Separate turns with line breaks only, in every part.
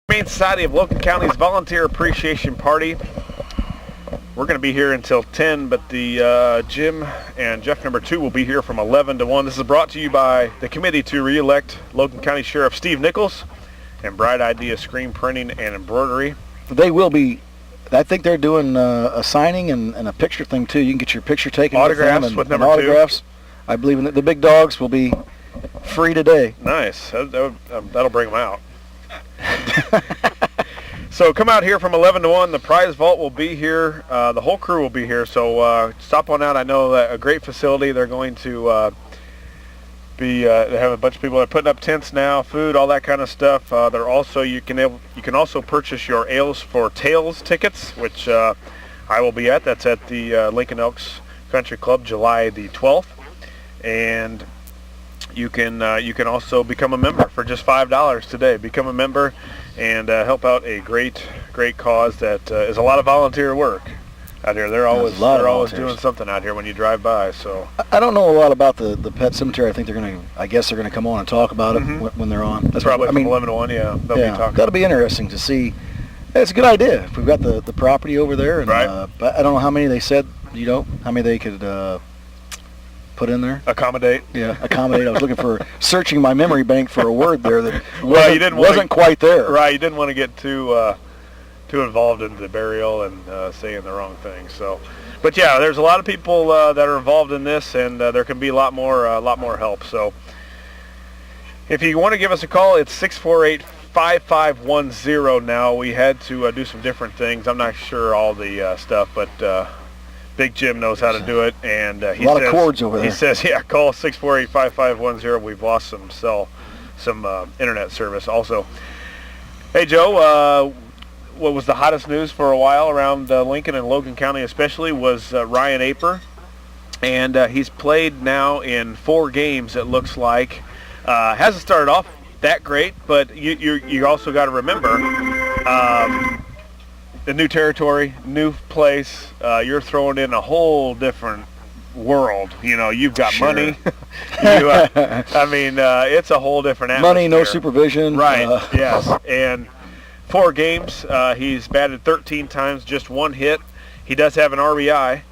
Humane Society of Logan County's Volunteer Appreciation Party. We're going to be here until 10, but the Jim and Jeff number 2 will be here from 11 to 1. This is brought to you by the committee to re-elect Logan County Sheriff Steve Nichols and Bright Idea Screen Printing and Embroidery.
They will be, I think they're doing a signing and a picture thing too. You can get your picture taken
autographs with number 2.
Autographs. I believe the big dogs will be free today.
Nice. That'll bring them out. So come out here from 11 to 1. The prize vault will be here. The whole crew will be here. So stop on out. I know that a great facility. They're going to they have a bunch of people that are putting up tents now, food, all that kind of stuff. They're also you can also purchase your Ales for Tales tickets, which I will be at. That's at the Lincoln Elks Country Club, July the 12th, and you can also become a member for just $5 today. Become a member and help out a great cause that is a lot of volunteer work out here. They're always doing something out here when you drive by. So
I don't know a lot about the pet cemetery. I think they're going to come on and talk about it when they're on.
That's probably from 11 to 1. Yeah, they'll be talking.
That'll be interesting to see. It's a good idea. If we've got the property over there, and,
right.
But I don't know how many they said. How many they could put in there?
Accommodate.
Yeah, accommodate. I was looking for searching my memory bank for a word there that
wasn't
quite there.
Right, you didn't want to get too involved in the burial and saying the wrong thing. So, but yeah, there's a lot of people that are involved in this, and there can be a lot more help. So, if you want to give us a call, it's 648-5510. Now we had to do some different things. I'm not sure all the stuff, but Big Jim knows how to do it, and he
a lot of cords over there.
He says, yeah, call 648-5510. We've lost some internet service also. Hey, Joe, what was the hottest news for a while around Lincoln and Logan County especially was Ryan Aper, and he's played now in 4 games, it looks like. Hasn't started off that great, but you also got to remember the new territory, new place. You're throwing in a whole different world. You've got money. It's a whole different atmosphere.
Money, no supervision.
Right, yes. And 4 games, he's batted 13 times, just 1 hit. He does have an RBI,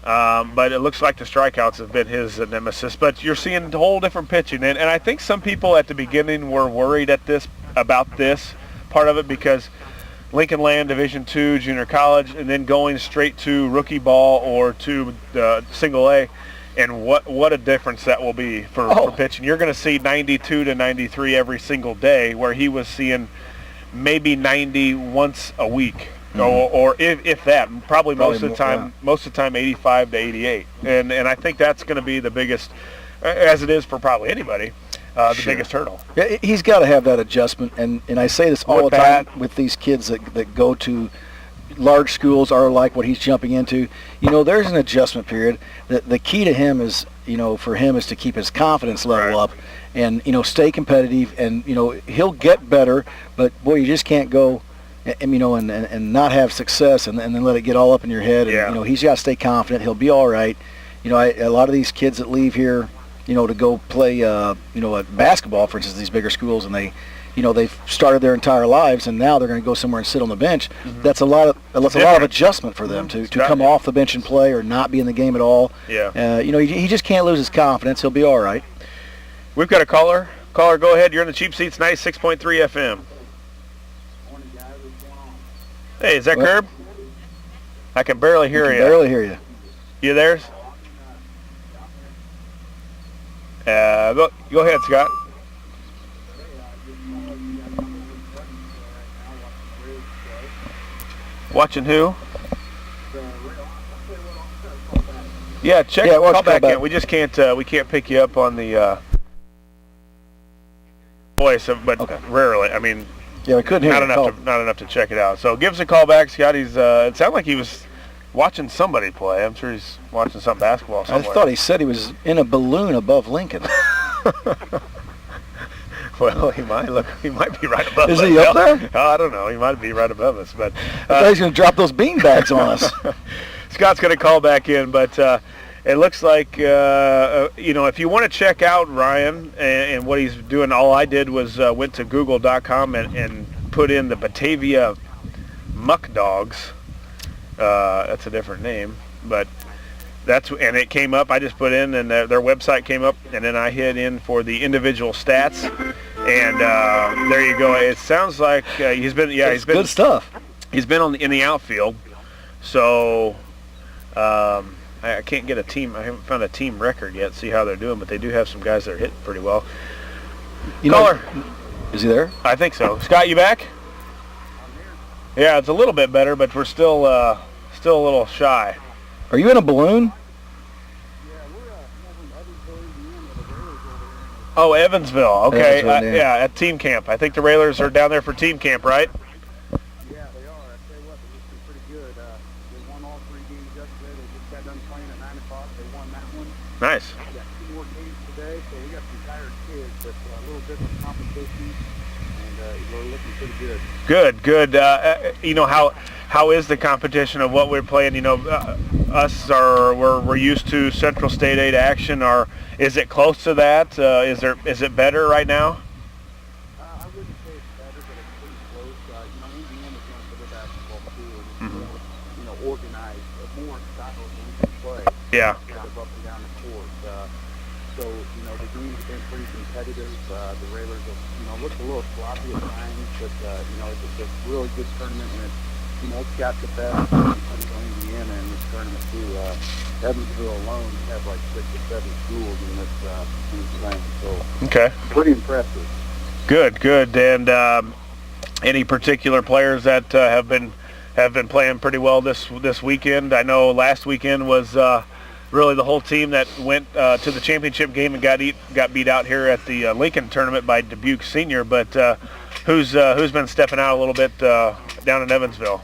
but it looks like the strikeouts have been his nemesis. But you're seeing a whole different pitching. And I think some people at the beginning were worried about this part of it because Lincoln Land Division II Junior College, and then going straight to rookie ball or to single A, and what a difference that will be for pitching. You're going to see 92 to 93 every single day, where he was seeing maybe 90 once a week, or if that, probably most of the time. Yeah. Most of the time, 85 to 88, and I think that's going to be the biggest, as it is for probably anybody. The biggest hurdle.
Yeah, he's got to have that adjustment, and I say this all the time with these kids that go to large schools are like what he's jumping into. There's an adjustment period. The key to him is, for him is to keep his confidence level up, and stay competitive, and he'll get better. But boy, you just can't go, and not have success, and then let it get all up in your head. And he's got to stay confident. He'll be all right. A lot of these kids that leave here, to go play, at basketball, for instance, these bigger schools, and they've started their entire lives, and now they're going to go somewhere and sit on the bench. Mm-hmm. That's a lot of adjustment for them to come off the bench and play, or not be in the game at all.
Yeah.
He just can't lose his confidence. He'll be all right.
We've got a caller. Caller, go ahead. You're in the Cheap Seats 96.3 FM. Hey, is that Curb? I can barely hear you.
Barely hear you.
You there? Go ahead, Scott. Watching who? Yeah, check. Yeah, call back in. We just can't. We can't pick you up on the voice, but rarely. I mean,
we couldn't hear.
Not enough to check it out. So give us a call back, Scott. It sounded like he was watching somebody play. I'm sure he's watching some basketball somewhere.
I thought he said he was in a balloon above Lincoln.
Well, he might be right above us.
Is he up there?
I don't know. He might be right above us. But
I thought he's going to drop those bean bags on us.
Scott's going to call back in, but it looks like, if you want to check out Ryan and what he's doing, all I did was went to google.com and put in the Batavia Muck Dogs. That's a different name, but and it came up. I just put in, and their website came up, and then I hit in for the individual stats, and there you go. It sounds like he's been
good stuff.
He's been in the outfield, so I can't get a team. I haven't found a team record yet. See how they're doing, but they do have some guys that are hitting pretty well. Caller,
is he there?
I think so. Scott, you back? I'm here. Yeah, it's a little bit better, but we're still a little shy.
Are you in a balloon?
Oh, Evansville. Okay.
Evansville,
yeah, at team camp. I think the Railers are down there for team camp, right?
Yeah, they are. I tell you what, they're looking pretty good. They won all 3 games yesterday. They just got done playing at 9 o'clock. They won that one.
Nice.
We got 2 more games today, so we got some tired kids, but a little different competition, and we're looking pretty good.
Good. How is the competition of what we're playing? We're used to Central State 8 action. Is it close to that? Is it better right now?
I wouldn't say it's better, but it's pretty close. Indiana's known for their basketball too, and organized, more style of Lincoln play.
Yeah.
Kind of up and down the court. So the games have been pretty competitive. The Railers have looked a little sloppy at times, but it's a really good tournament, and it's got the best in Central Indiana in this tournament too. Evansville alone, you have like 6 or 7 schools in this thing, so
okay,
pretty impressive.
Good. And any particular players that have been playing pretty well this weekend? I know last weekend was really the whole team that went to the championship game and got beat out here at the Lincoln tournament by Dubuque Senior. But who's been stepping out a little bit down in Evansville?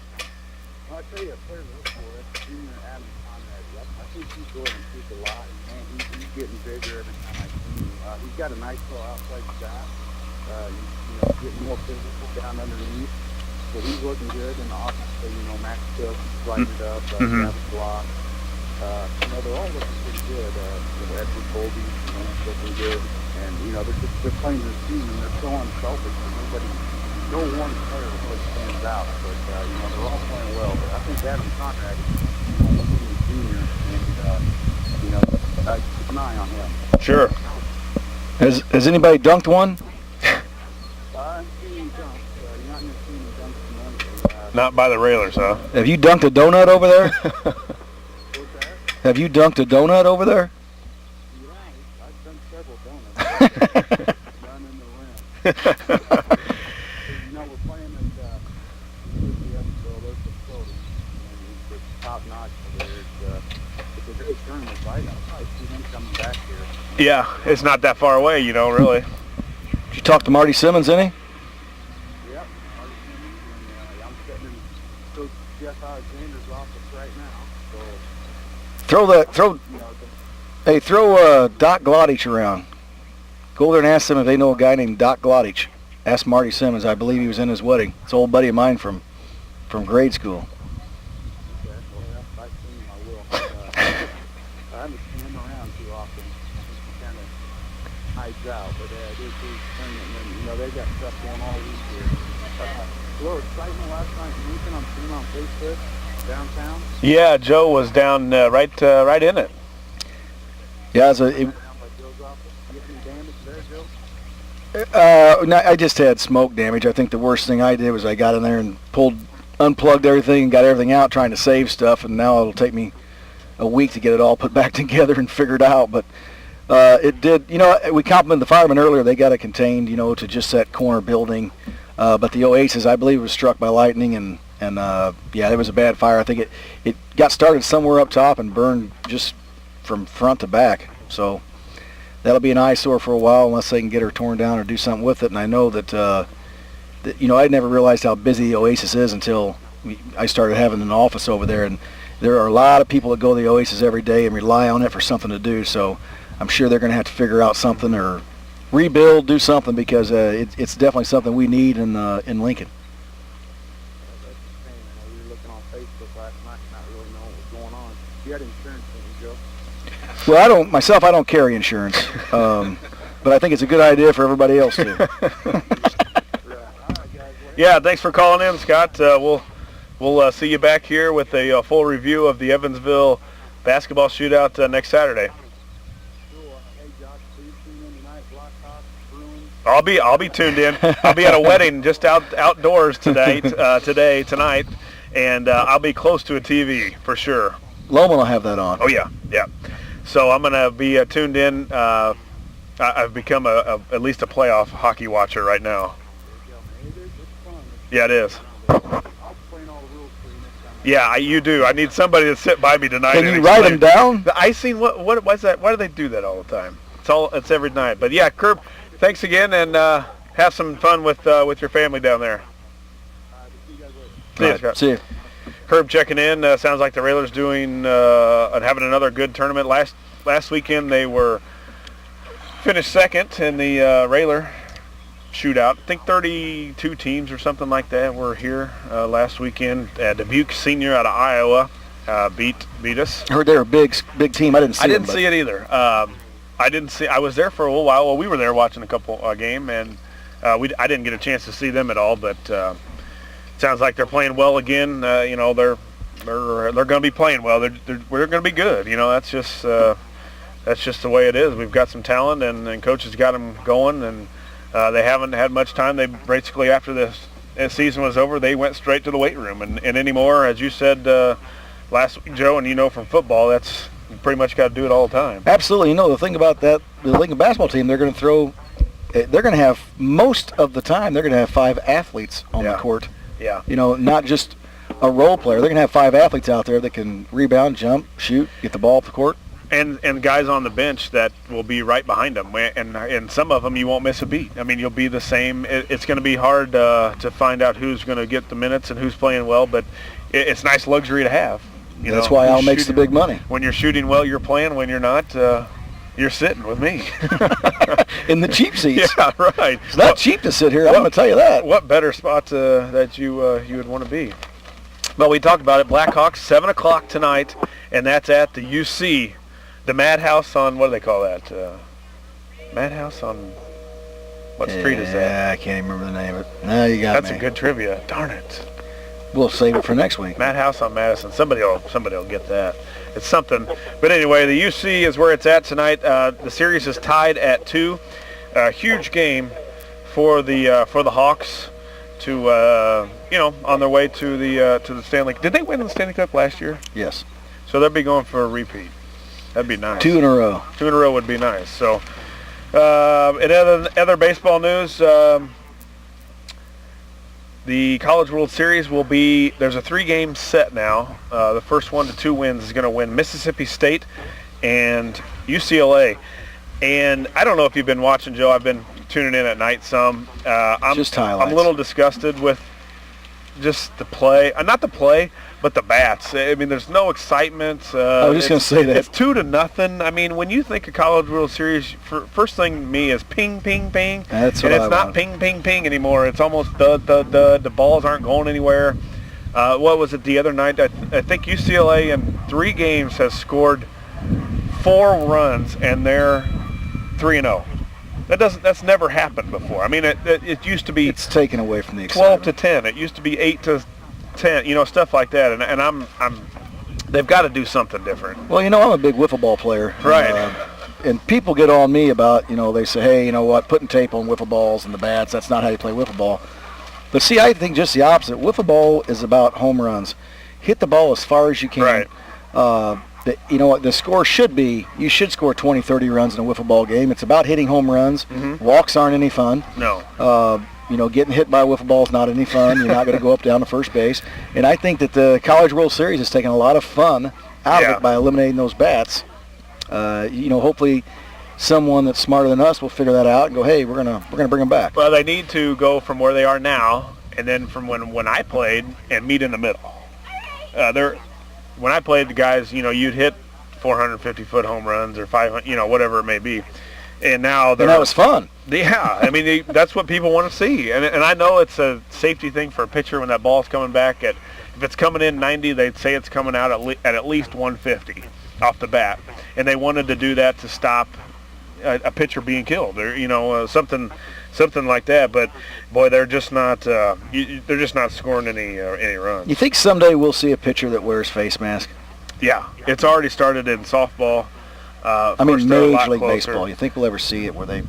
Well, I tell you, a player to look for is Junior Adam Conrad. I think he's going to improve a lot, and he's getting bigger every time I see him. He's got a nice little outside shot. He's getting more physical down underneath, so he's looking good. And obviously, Max Cook lighting it up, Travis Block. They're all looking pretty good. Edward Colby, looking good, and they're playing their team, and they're so unselfish. No one player really stands out, but they're all playing well. But I think Adam Conrad is junior, and keep an eye on him.
Sure.
Has anybody dunked one?
I'm seeing dunks. You're not going to see any dunks from them.
Not by the Railers, huh?
Have you dunked a donut over there?
What's that?
Have you dunked a donut over there?
Yeah, I've done several donuts. Done in the rim. We're playing at the Evansville facility, and it's top notch. It's a great tournament. I probably see them coming back here.
Yeah, it's not that far away, really.
Did you talk to Marty Simmons, any?
Yep, Marty Simmons, and I'm sitting in Coach Jeff Alexander's office right now. So
throw Doc Glodich around. Go over there and ask them if they know a guy named Doc Glodich. Ask Marty Simmons. I believe he was in his wedding. It's an old buddy of mine from grade school.
Okay, well, if I see him, I will. I haven't seen him around too often. He kind of hides out, but it is his tournament, and they got stuff going all week here. A little excitement last night in Lincoln. I'm seeing on Facebook downtown.
Yeah, Joe was down right in it.
Yeah, I just had smoke damage. I think the worst thing I did was I got in there and unplugged everything and got everything out trying to save stuff, and now it'll take me a week to get it all put back together and figured out. But it did, we complimented the firemen earlier. They got it contained, to just that corner building. But the Oasis, I believe, was struck by lightning, and it was a bad fire. I think it got started somewhere up top and burned just from front to back. So that'll be an eyesore for a while unless they can get her torn down or do something with it. And I know that, I never realized how busy the Oasis is until I started having an office over there. And there are a lot of people that go to the Oasis every day and rely on it for something to do. So I'm sure they're going to have to figure out something or rebuild, do something, because it's definitely something we need in Lincoln.
We were looking on Facebook last night and not really knowing what was going on. You had insurance, didn't you, Joe?
Well, I don't carry insurance, but I think it's a good idea for everybody else to.
Right. All right, guys. Well,
Yeah, thanks for calling in, Scott. We'll see you back here with a full review of the Evansville basketball shootout next Saturday.
Cool. Hey, Josh, will you tune in tonight? Blackhawks, Bruins?
I'll be tuned in. I'll be at a wedding just outdoors tonight, and I'll be close to a TV for sure.
Logan will have that on.
Oh yeah. So I'm gonna be tuned in. I've become at least a playoff hockey watcher right now. Yeah, it is.
I'll explain all the rules for you next time.
Yeah, you do. I need somebody to sit by me tonight.
Can
and
you write them
explain.
down?
I seen what was that? Why do they do that all the time? It's every night. But yeah, Curb, thanks again, and have some fun with your family down there.
We'll see you guys later.
See you, Scott.
See you.
Herb checking in. Sounds like the Railers doing and having another good tournament. Last weekend they were finished second in the Railer shootout. I think 32 teams or something like that were here last weekend. Dubuque Senior out of Iowa beat us.
I heard they were a big team. I didn't see
I
them,
didn't see it either. I was there for a little while. Well, we were there watching a couple game, and I didn't get a chance to see them at all. But sounds like they're playing well again. They're going to be playing well. We're going to be good. That's just the way it is. We've got some talent, and Coach has got them going, and they haven't had much time. They basically, after the season was over, they went straight to the weight room. And anymore, as you said last week, Joe, and from football, that's you pretty much got to do it all the time.
Absolutely. The thing about that, the Lincoln basketball team, they're going to have, most of the time, they're going to have 5 athletes on the court.
Yeah.
Not just a role player. They're going to have 5 athletes out there that can rebound, jump, shoot, get the ball off the court.
And guys on the bench that will be right behind them, and some of them you won't miss a beat. I mean, you'll be the same. It's going to be hard to find out who's going to get the minutes and who's playing well, but it's a nice luxury to have.
That's why Al makes the big money.
When you're shooting well, you're playing. When you're not, you're sitting with me.
In the cheap seats.
Yeah, right.
It's not cheap to sit here, I'm going to tell you that.
What better spot that you would want to be? Well, we talked about it. Blackhawks, 7 o'clock tonight, and that's at the UC. The Madhouse on, what do they call that? Madhouse on, what street is that?
Yeah, I can't even remember the name of it. No, you got
That's a good trivia. Darn it.
We'll save it for next week.
Madhouse on Madison. Somebody will get that. It's something. But anyway, the UC is where it's at tonight. The series is tied at 2. A huge game for the Hawks to on their way to the Stanley. Did they win the Stanley Cup last year?
Yes.
So they'll be going for a repeat. That'd be nice.
2 in a row.
2 in a row would be nice. So, in other baseball news, the College World Series there's a 3-game set now. The first 1 to 2 wins is going to win Mississippi State and UCLA. And I don't know if you've been watching, Joe. I've been tuning in at night some.
Just highlights.
I'm a little disgusted with just the play. Not the play, but the bats. I mean, there's no excitement.
I was just going to say that.
It's 2-0. I mean, when you think of College World Series, first thing to me is ping, ping, ping.
That's what
and it's not ping, ping, ping anymore. It's almost dud, dud, dud. The balls aren't going anywhere. What was it the other night? I think UCLA in 3 games has scored 4 runs, and they're 3-0. That's never happened before. I mean, it used to be.
It's taken away from the excitement.
12-10. It used to be 8-10. Stuff like that. And I'm. They've got to do something different.
Well, I'm a big wiffle ball player.
Right.
And people get on me about, they say, hey, you know what, putting tape on wiffle balls and the bats, that's not how you play wiffle ball. But see, I think just the opposite. Wiffle ball is about home runs. Hit the ball as far as you can.
Right.
The score should be, you should score 20, 30 runs in a wiffle ball game. It's about hitting home runs.
Mm-hmm.
Walks aren't any fun.
No.
Getting hit by a wiffle ball is not any fun. You're not going to go up down to first base. And I think that the College World Series has taken a lot of fun out of it by eliminating those bats. Hopefully someone that's smarter than us will figure that out and go, hey, we're gonna bring them back.
Well, they need to go from where they are now, and then from when I played, and meet in the middle. When I played, the guys, you'd hit 450-foot home runs or 500, whatever it may be. And now
that was fun.
Yeah, I mean, that's what people want to see. And I know it's a safety thing for a pitcher when that ball's coming back if it's coming in 90, they'd say it's coming out at least 150 off the bat. And they wanted to do that to stop a pitcher being killed, or something something like that. But boy, they're just not they're just not scoring any runs.
You think someday we'll see a pitcher that wears face mask?
Yeah, it's already started in softball.
I mean, Major League Baseball. You think we'll ever see it where they?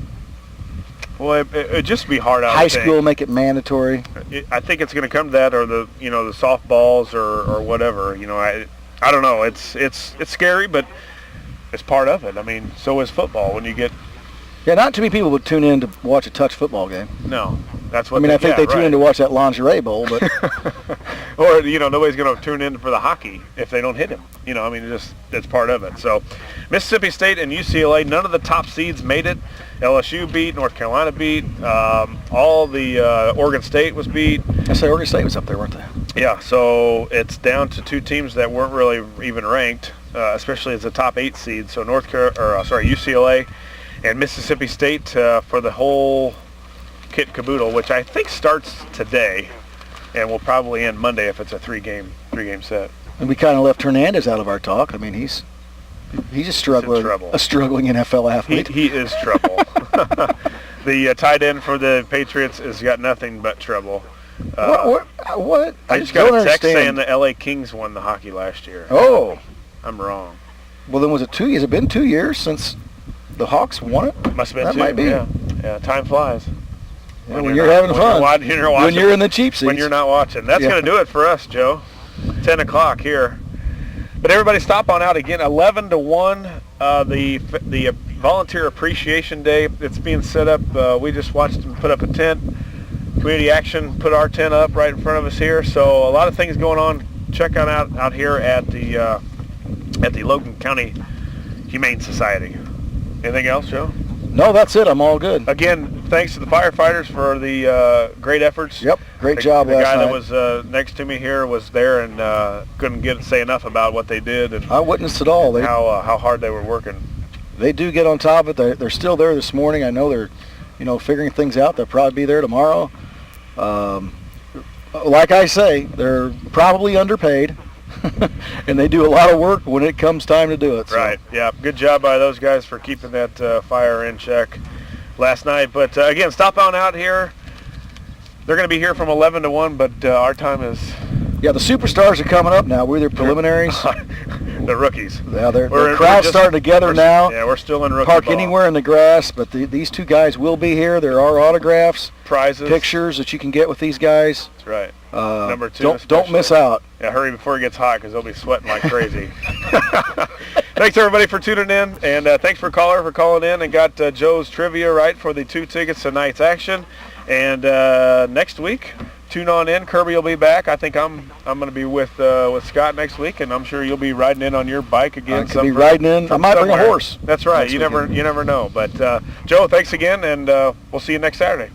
Well, it'd just be hard.
High school make it mandatory.
I think it's going to come to that, or the the softballs or whatever. I don't know. It's scary, but it's part of it. I mean, so is football. When you get
not too many people would tune in to watch a touch football game.
No, that's what.
I mean, I think they tune in to watch that lingerie bowl, but
or nobody's going to tune in for the hockey if they don't hit him. I mean, it's part of it. So, Mississippi State and UCLA, none of the top seeds made it. LSU beat, North Carolina beat, all the Oregon State was beat.
I say Oregon State was up there, weren't they?
Yeah, so it's down to 2 teams that weren't really even ranked, especially as the top 8 seeds. So UCLA and Mississippi State for the whole kit and caboodle, which I think starts today and will probably end Monday if it's a three-game set.
And we kind of left Hernandez out of our talk. I mean, he's a struggling NFL athlete.
He is trouble. The tight end for the Patriots has got nothing but trouble.
What?
I just got a text saying the LA Kings won the hockey last year.
Oh.
I'm wrong.
Well, then has it been 2 years since the Hawks won it?
Must have been
that
2.
Might be.
Yeah, time flies.
Yeah, when you're having fun. When you're in the cheap seats.
When you're not watching. That's going to do it for us, Joe. 10 o'clock here. But everybody stop on out again. 11 to 1, the Volunteer Appreciation Day. It's being set up. We just watched them put up a tent. Community Action put our tent up right in front of us here. So a lot of things going on. Check on out here at the Logan County Humane Society. Anything else, Joe?
No, that's it. I'm all good.
Again, thanks to the firefighters for the great efforts.
Yep, great job
last night. The guy
that
was next to me here was there and couldn't say enough about what they did and
I witnessed it all.
How hard they were working.
They do get on top of it. They're still there this morning. I know they're, figuring things out. They'll probably be there tomorrow. Like I say, they're probably underpaid. And they do a lot of work when it comes time to do it. So.
Right, yeah. Good job by those guys for keeping that fire in check last night. But, again, stop on out here. They're going to be here from 11 to 1, but our time is...
Yeah, the superstars are coming up now. We're their preliminaries.
The rookies.
Yeah, the crowd's starting to gather now.
Yeah, we're still in rookie
Park
ball.
Anywhere in the grass, but these 2 guys will be here. There are autographs,
prizes,
pictures that you can get with these guys.
That's right. Number 2.
Don't miss out.
Yeah, hurry before it gets hot because they'll be sweating like crazy. Thanks everybody for tuning in, and thanks for calling in and got Joe's trivia right for the 2 tickets to tonight's action. And next week, tune on in. Kirby will be back. I think I'm going to be with Scott next week, and I'm sure you'll be riding in on your bike again.
I could be riding in. I might bring a horse.
That's right. You never know. But Joe, thanks again, and we'll see you next Saturday.